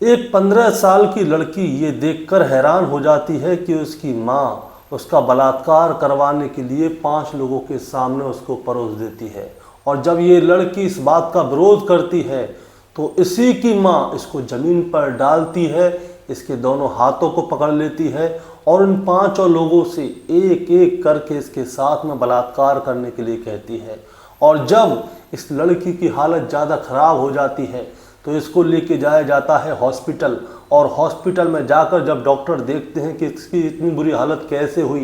एक 15 साल की लड़की ये देखकर हैरान हो जाती है कि उसकी माँ उसका बलात्कार करवाने के लिए 5 लोगों के सामने उसको परोस देती है। और जब ये लड़की इस बात का विरोध करती है तो इसी की माँ इसको ज़मीन पर डालती है, इसके दोनों हाथों को पकड़ लेती है और उन 5 लोगों से एक एक करके इसके साथ में बलात्कार करने के लिए कहती है। और जब इस लड़की की हालत ज़्यादा ख़राब हो जाती है तो इसको लेके जाया जाता है हॉस्पिटल। और हॉस्पिटल में जाकर जब डॉक्टर देखते हैं कि इसकी इतनी बुरी हालत कैसे हुई,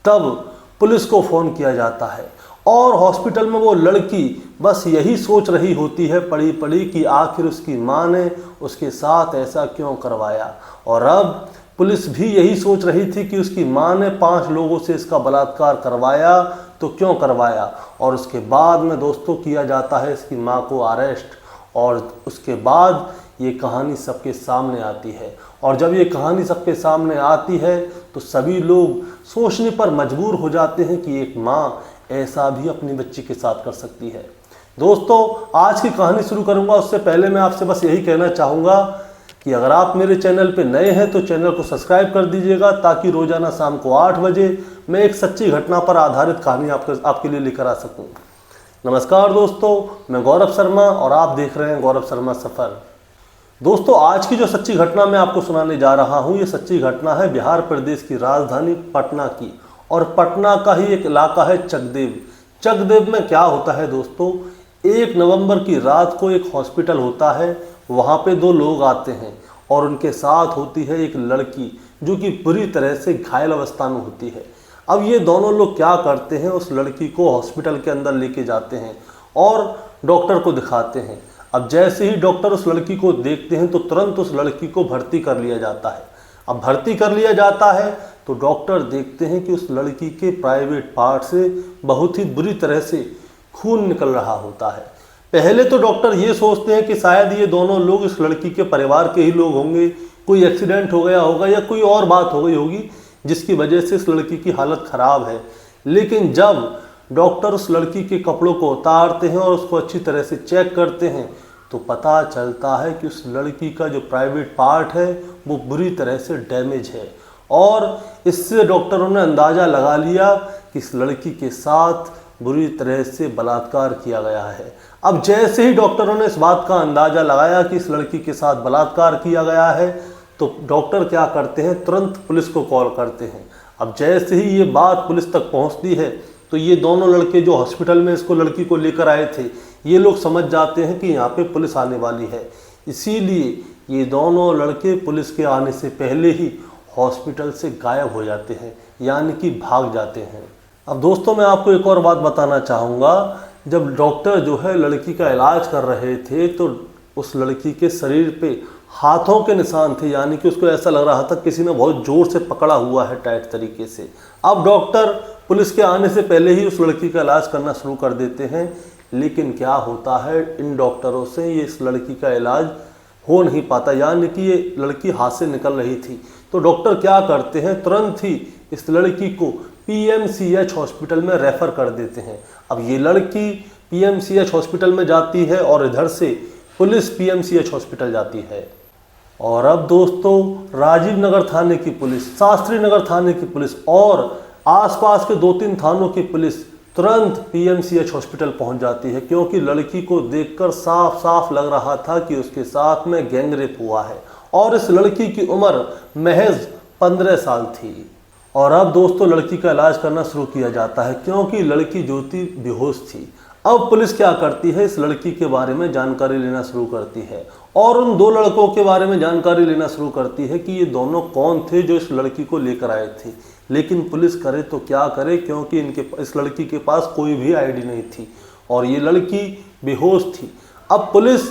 तब पुलिस को फ़ोन किया जाता है। और हॉस्पिटल में वो लड़की बस यही सोच रही होती है पड़ी पड़ी कि आखिर उसकी माँ ने उसके साथ ऐसा क्यों करवाया। और अब पुलिस भी यही सोच रही थी कि उसकी माँ ने 5 लोगों से इसका बलात्कार करवाया तो क्यों करवाया। और उसके बाद में दोस्तों किया जाता है इसकी माँ को अरेस्ट। और उसके बाद ये कहानी सबके सामने आती है। और जब ये कहानी सबके सामने आती है तो सभी लोग सोचने पर मजबूर हो जाते हैं कि एक माँ ऐसा भी अपनी बच्ची के साथ कर सकती है। दोस्तों, आज की कहानी शुरू करूंगा उससे पहले मैं आपसे बस यही कहना चाहूँगा कि अगर आप मेरे चैनल पे नए हैं तो चैनल को सब्सक्राइब कर दीजिएगा, ताकि रोजाना शाम को 8 बजे मैं एक सच्ची घटना पर आधारित कहानी आपके लिए लेकर आ सकूं। नमस्कार दोस्तों, मैं गौरव शर्मा और आप देख रहे हैं गौरव शर्मा सफ़र। दोस्तों, आज की जो सच्ची घटना मैं आपको सुनाने जा रहा हूं, ये सच्ची घटना है बिहार प्रदेश की राजधानी पटना की। और पटना का ही एक इलाका है चकदेव। चकदेव में क्या होता है दोस्तों, 1 नवंबर की रात को एक हॉस्पिटल होता है, वहाँ पे 2 लोग आते हैं और उनके साथ होती है एक लड़की जो कि बुरी तरह से घायल अवस्था में होती है। अब ये दोनों लोग क्या करते हैं, उस लड़की को हॉस्पिटल के अंदर लेके जाते हैं और डॉक्टर को दिखाते हैं। अब जैसे ही डॉक्टर उस लड़की को देखते हैं तो तुरंत उस लड़की को भर्ती कर लिया जाता है। अब भर्ती कर लिया जाता है तो डॉक्टर देखते हैं कि उस लड़की के प्राइवेट पार्ट से बहुत ही बुरी तरह से खून निकल रहा होता है। पहले तो डॉक्टर ये सोचते हैं कि शायद ये दोनों लोग इस लड़की के परिवार के ही लोग होंगे, कोई एक्सीडेंट हो गया होगा या कोई और बात हो गई होगी जिसकी वजह से इस लड़की की हालत ख़राब है। लेकिन जब डॉक्टर उस लड़की के कपड़ों को उतारते हैं और उसको अच्छी तरह से चेक करते हैं तो पता चलता है कि उस लड़की का जो प्राइवेट पार्ट है वो बुरी तरह से डैमेज है। और इससे डॉक्टरों ने अंदाज़ा लगा लिया कि इस लड़की के साथ बुरी तरह से बलात्कार किया गया है। अब जैसे ही डॉक्टरों ने इस बात का अंदाज़ा लगाया कि इस लड़की के साथ बलात्कार किया गया है तो डॉक्टर क्या करते हैं, तुरंत पुलिस को कॉल करते हैं। अब जैसे ही ये बात पुलिस तक पहुंचती है तो ये दोनों लड़के जो हॉस्पिटल में इसको लड़की को लेकर आए थे, ये लोग समझ जाते हैं कि यहाँ पे पुलिस आने वाली है। इसीलिए ये दोनों लड़के पुलिस के आने से पहले ही हॉस्पिटल से गायब हो जाते हैं, यानी कि भाग जाते हैं। अब दोस्तों, मैं आपको एक और बात बताना चाहूँगा। जब डॉक्टर जो है लड़की का इलाज कर रहे थे तो उस लड़की के शरीर पे हाथों के निशान थे, यानी कि उसको ऐसा लग रहा था किसी ने बहुत ज़ोर से पकड़ा हुआ है टाइट तरीके से। अब डॉक्टर पुलिस के आने से पहले ही उस लड़की का इलाज करना शुरू कर देते हैं। लेकिन क्या होता है, इन डॉक्टरों से ये इस लड़की का इलाज हो नहीं पाता, यानी कि ये लड़की हाथ से निकल रही थी। तो डॉक्टर क्या करते हैं, तुरंत ही इस लड़की को PMCH हॉस्पिटल में रेफ़र कर देते हैं। अब ये लड़की PMCH हॉस्पिटल में जाती है और इधर से पुलिस PMCH हॉस्पिटल जाती है। और अब दोस्तों, राजीव नगर थाने की पुलिस, शास्त्री नगर थाने की पुलिस और आसपास के 2-3 थानों की पुलिस तुरंत PMCH हॉस्पिटल पहुंच जाती है, क्योंकि लड़की को देखकर साफ साफ लग रहा था कि उसके साथ में गैंगरेप हुआ है। और इस लड़की की उम्र महज 15 साल थी। और अब दोस्तों, लड़की का इलाज करना शुरू किया जाता है, क्योंकि लड़की जो थी बेहोश थी। अब पुलिस क्या करती है, इस लड़की के बारे में जानकारी लेना शुरू करती है और उन 2 लड़कों के बारे में जानकारी लेना शुरू करती है कि ये दोनों कौन थे जो इस लड़की को लेकर आए थे। लेकिन पुलिस करे तो क्या करे, क्योंकि इस लड़की के पास कोई भी आईडी नहीं थी और ये लड़की बेहोश थी। अब पुलिस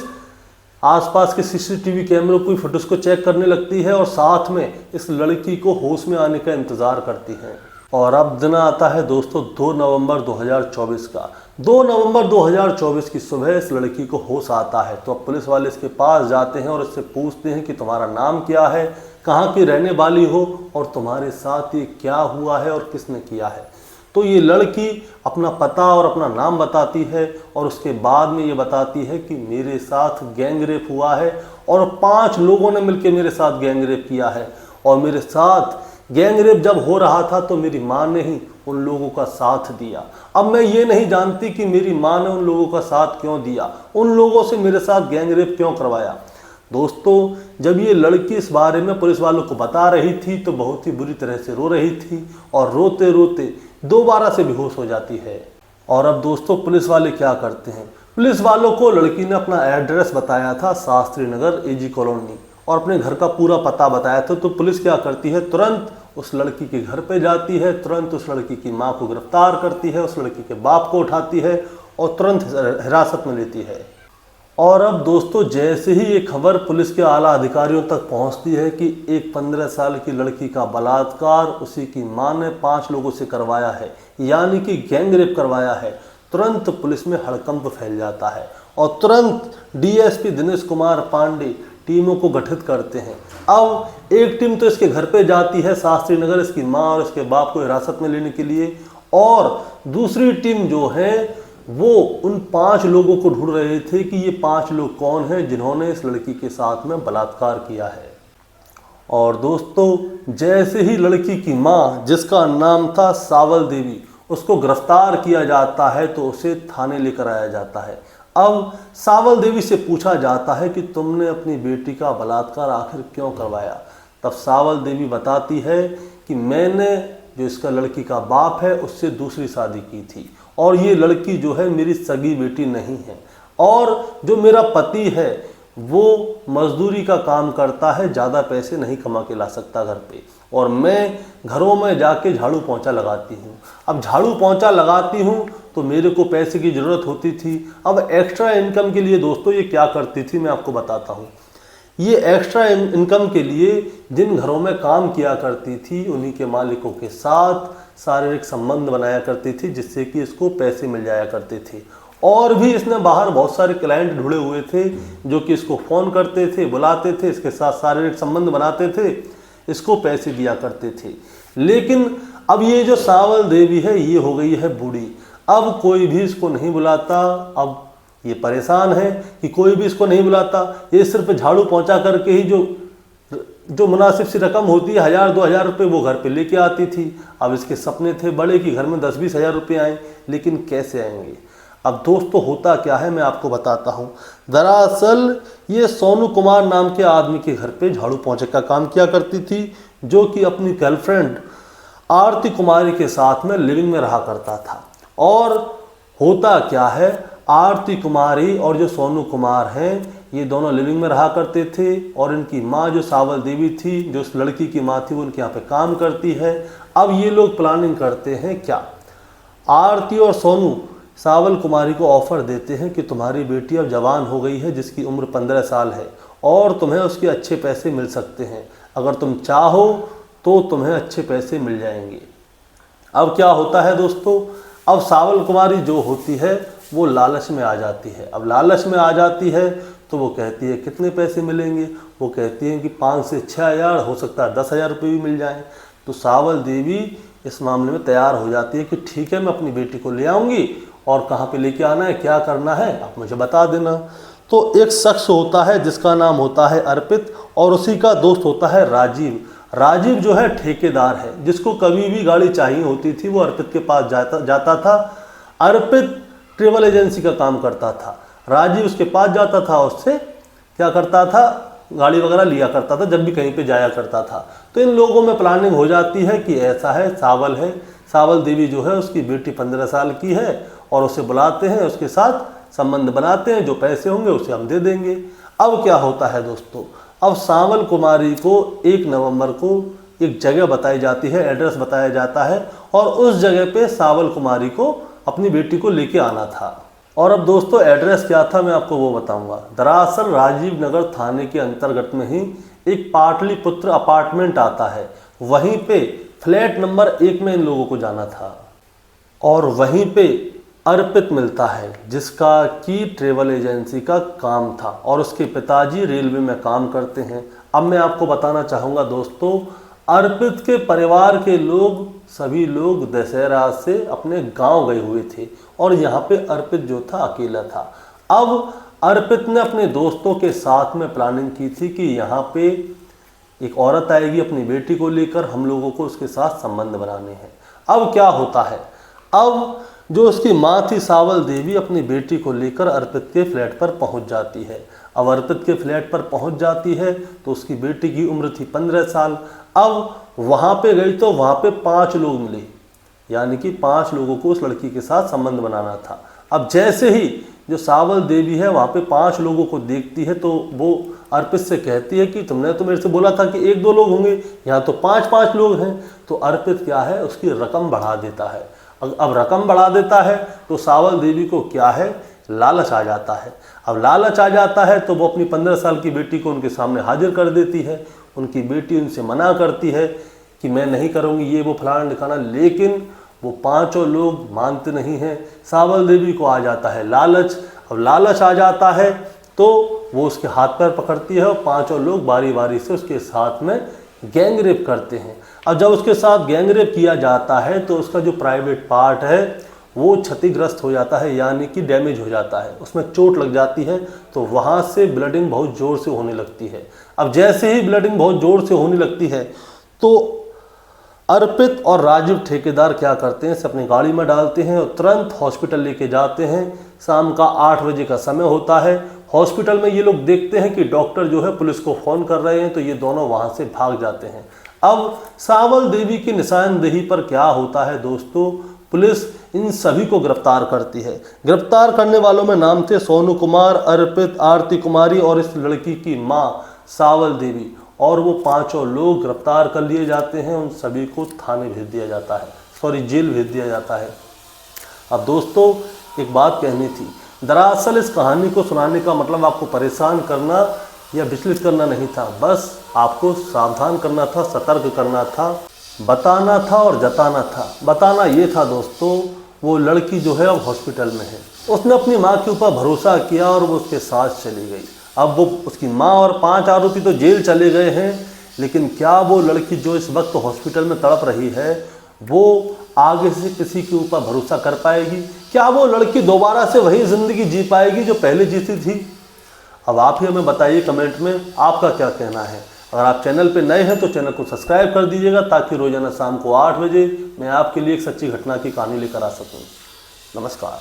आसपास के CCTV कैमरों की फुटेज को चेक करने लगती है और साथ में इस लड़की को होश में आने का इंतज़ार करती है। और अब दिन आता है दोस्तों 2 नवंबर 2024 का। 2 नवंबर 2024 की सुबह इस लड़की को होश आता है। तो अब पुलिस वाले इसके पास जाते हैं और इससे पूछते हैं कि तुम्हारा नाम क्या है, कहाँ की रहने वाली हो और तुम्हारे साथ ये क्या हुआ है और किसने किया है। तो ये लड़की अपना पता और अपना नाम बताती है और उसके बाद में ये बताती है कि मेरे साथ गैंग रेप हुआ है और 5 लोगों ने मिलकर मेरे साथ गैंगरेप किया है। और मेरे साथ गैंगरेप जब हो रहा था तो मेरी माँ ने ही उन लोगों का साथ दिया। अब मैं ये नहीं जानती कि मेरी माँ ने उन लोगों का साथ क्यों दिया, उन लोगों से मेरे साथ गैंगरेप क्यों करवाया। दोस्तों, जब ये लड़की इस बारे में पुलिस वालों को बता रही थी तो बहुत ही बुरी तरह से रो रही थी और रोते रोते दोबारा से बेहोश हो जाती है। और अब दोस्तों, पुलिस वाले क्या करते हैं, पुलिस वालों को लड़की ने अपना एड्रेस बताया था शास्त्री नगर एजी कॉलोनी और अपने घर का पूरा पता बताया था। तो पुलिस क्या करती है, तुरंत उस लड़की के घर पे जाती है, तुरंत उस लड़की की माँ को गिरफ्तार करती है, उस लड़की के बाप को उठाती है और तुरंत हिरासत में लेती है। और अब दोस्तों, जैसे ही ये खबर पुलिस के आला अधिकारियों तक पहुंचती है कि एक 15 साल की लड़की का बलात्कार उसी की मां ने 5 लोगों से करवाया है, यानी कि गैंगरेप करवाया है, तुरंत पुलिस में हड़कंप फैल जाता है और तुरंत डीएसपी दिनेश कुमार पांडे टीमों को गठित करते हैं। अब एक टीम तो इसके घर पे जाती है शास्त्री नगर, इसकी मां और इसके बाप को हिरासत में लेने के लिए, और दूसरी टीम जो है वो उन 5 लोगों को ढूंढ रहे थे कि ये 5 लोग कौन हैं जिन्होंने इस लड़की के साथ में बलात्कार किया है। और दोस्तों, जैसे ही लड़की की मां, जिसका नाम था सावल देवी, उसको गिरफ्तार किया जाता है तो उसे थाने लेकर आया जाता है। अब सावल देवी से पूछा जाता है कि तुमने अपनी बेटी का बलात्कार आखिर क्यों करवाया। तब सावल देवी बताती है कि मैंने, जो इसका लड़की का बाप है, उससे दूसरी शादी की थी और ये लड़की जो है मेरी सगी बेटी नहीं है, और जो मेरा पति है वो मजदूरी का काम करता है, ज़्यादा पैसे नहीं कमा के ला सकता घर पे, और मैं घरों में जाके झाड़ू पोंछा लगाती हूँ। अब झाड़ू पोंछा लगाती हूँ तो मेरे को पैसे की ज़रूरत होती थी। अब एक्स्ट्रा इनकम के लिए दोस्तों ये क्या करती थी, मैं आपको बताता हूँ। ये एक्स्ट्रा इनकम के लिए जिन घरों में काम किया करती थी उन्हीं के मालिकों के साथ शारीरिक संबंध बनाया करती थी, जिससे कि इसको पैसे मिल जाया करते थे। और भी इसने बाहर बहुत सारे क्लाइंट ढूंढे हुए थे जो कि इसको फ़ोन करते थे, बुलाते थे, इसके साथ शारीरिक संबंध बनाते थे, इसको पैसे दिया करते थे। लेकिन अब ये जो सावल देवी है ये हो गई है बूढ़ी, अब कोई भी इसको नहीं बुलाता। अब ये परेशान है कि कोई भी इसको नहीं बुलाता, ये सिर्फ झाड़ू पोंछा करके ही जो मुनासिब सी रकम होती है 1000-2000 रुपये वो घर पे लेके आती थी। अब इसके सपने थे बड़े कि घर में 10-20 हज़ार रुपये आए, लेकिन कैसे आएंगे। अब दोस्तों, होता क्या है मैं आपको बताता हूँ। दरअसल ये सोनू कुमार नाम के आदमी के घर पे झाड़ू पोंछे का काम किया करती थी, जो कि अपनी गर्लफ्रेंड आरती कुमारी के साथ में लिविंग में रहा करता था। और होता क्या है, आरती कुमारी और जो सोनू कुमार हैं ये दोनों लिविंग में रहा करते थे, और इनकी माँ जो सावल देवी थी, जो उस लड़की की माँ थी, वो उनके यहाँ पे काम करती है। अब ये लोग प्लानिंग करते हैं क्या, आरती और सोनू सावल कुमारी को ऑफर देते हैं कि तुम्हारी बेटी अब जवान हो गई है, जिसकी उम्र 15 साल है, और तुम्हें उसके अच्छे पैसे मिल सकते हैं, अगर तुम चाहो तो तुम्हें अच्छे पैसे मिल जाएंगे। अब क्या होता है दोस्तों, अब सावल कुमारी जो होती है वो लालच में आ जाती है। अब लालच में आ जाती है तो वो कहती है कितने पैसे मिलेंगे, वो कहती हैं कि 5 से 6 हज़ार, हो सकता है 10 हज़ार रुपये भी मिल जाएं। तो सावल देवी इस मामले में तैयार हो जाती है कि ठीक है, मैं अपनी बेटी को ले आऊँगी, और कहाँ पे लेके आना है, क्या करना है, आप मुझे बता देना। तो एक शख्स होता है जिसका नाम होता है अर्पित, और उसी का दोस्त होता है राजीव। राजीव जो है ठेकेदार है, जिसको कभी भी गाड़ी चाहिए होती थी वो अर्पित के पास जाता था। अर्पित ट्रेवल एजेंसी का काम करता था, राजीव उसके पास जाता था, उससे क्या करता था, गाड़ी वगैरह लिया करता था जब भी कहीं पे जाया करता था। तो इन लोगों में प्लानिंग हो जाती है कि ऐसा है, सावल देवी जो है उसकी बेटी 15 साल की है, और उसे बुलाते हैं, उसके साथ संबंध बनाते हैं, जो पैसे होंगे उसे हम दे देंगे। अब क्या होता है दोस्तों, अब सावल कुमारी को 1 नवंबर को एक जगह बताई जाती है, एड्रेस बताया जाता है, और उस जगह पे सावल कुमारी को अपनी बेटी को लेके आना था। और अब दोस्तों, एड्रेस क्या था मैं आपको वो बताऊंगा। दरअसल राजीव नगर थाने के अंतर्गत में ही एक पाटलिपुत्र अपार्टमेंट आता है, वहीं पे फ्लैट नंबर 1 में इन लोगों को जाना था, और वहीं पे अर्पित मिलता है, जिसका की ट्रेवल एजेंसी का काम था, और उसके पिताजी रेलवे में काम करते हैं। अब मैं आपको बताना चाहूँगा दोस्तों, अर्पित के परिवार के लोग, सभी लोग दशहरा से अपने गांव गए हुए थे, और यहाँ पे अर्पित जो था अकेला था। अब अर्पित ने अपने दोस्तों के साथ में प्लानिंग की थी कि यहाँ पे एक औरत आएगी अपनी बेटी को लेकर, हम लोगों को उसके साथ संबंध बनाने हैं। अब क्या होता है, अब जो उसकी माँ थी सावल देवी अपनी बेटी को लेकर अर्पित के फ्लैट पर पहुँच जाती है। अब अर्पित के फ्लैट पर पहुँच जाती है तो उसकी बेटी की उम्र थी 15 साल। अब वहाँ पे गई तो वहाँ पे 5 लोग मिले, यानी कि 5 लोगों को उस लड़की के साथ संबंध बनाना था। अब जैसे ही जो सावल देवी है वहाँ पे 5 लोगों को देखती है तो वो अर्पित से कहती है कि तुमने तो मेरे से बोला था कि 1-2 लोग होंगे, यहाँ तो 5-5 लोग हैं। तो अर्पित क्या है, उसकी रकम बढ़ा देता है। अब रकम बढ़ा देता है तो सावल देवी को क्या है, लालच आ जाता है। अब लालच आ जाता है तो वो अपनी 15 साल की बेटी को उनके सामने हाजिर कर देती है। उनकी बेटी उनसे मना करती है कि मैं नहीं करूँगी ये वो फलाना ढिकाना, लेकिन वो 5 लोग मानते नहीं हैं। सावल देवी को आ जाता है लालच। अब लालच आ जाता है तो वो उसके हाथ पैर पकड़ती है और 5 लोग बारी बारी से उसके साथ में गैंग रेप करते हैं। अब जब उसके साथ गैंग रेप किया जाता है तो उसका जो प्राइवेट पार्ट है वो क्षतिग्रस्त हो जाता है, यानी कि डैमेज हो जाता है, उसमें चोट लग जाती है। तो वहाँ से ब्लडिंग बहुत ज़ोर से होने लगती है। अब जैसे ही ब्लडिंग बहुत ज़ोर से होने लगती है तो अर्पित और राजीव ठेकेदार क्या करते हैं, इसे अपनी गाड़ी में डालते हैं और तुरंत हॉस्पिटल लेके जाते हैं। शाम का 8 बजे का समय होता है। हॉस्पिटल में ये लोग देखते हैं कि डॉक्टर जो है पुलिस को फ़ोन कर रहे हैं, तो ये दोनों वहाँ से भाग जाते हैं। अब सावल देवी की निशानदेही पर क्या होता है दोस्तों, पुलिस इन सभी को गिरफ्तार करती है। गिरफ्तार करने वालों में नाम थे सोनू कुमार, अर्पित, आरती कुमारी और इस लड़की की माँ सावल देवी, और वो 5 लोग गिरफ्तार कर लिए जाते हैं। उन सभी को थाने भेज दिया जाता है, जेल भेज दिया जाता है। अब दोस्तों एक बात कहनी थी, दरअसल इस कहानी को सुनाने का मतलब आपको परेशान करना या विचलित करना नहीं था, बस आपको सावधान करना था, सतर्क करना था, बताना था और जताना था। बताना ये था दोस्तों, वो लड़की जो है अब हॉस्पिटल में है, उसने अपनी माँ के ऊपर भरोसा किया और वो उसके साथ चली गई। अब वो उसकी माँ और 5 आरोपी तो जेल चले गए हैं, लेकिन क्या वो लड़की जो इस वक्त हॉस्पिटल में तड़प रही है वो आगे से किसी के ऊपर भरोसा कर पाएगी? क्या वो लड़की दोबारा से वही ज़िंदगी जी पाएगी जो पहले जीती थी? अब आप ही हमें बताइए कमेंट में, आपका क्या कहना है। अगर आप चैनल पे नए हैं तो चैनल को सब्सक्राइब कर दीजिएगा, ताकि रोज़ाना शाम को 8 बजे मैं आपके लिए एक सच्ची घटना की कहानी लेकर आ सकूँ। नमस्कार।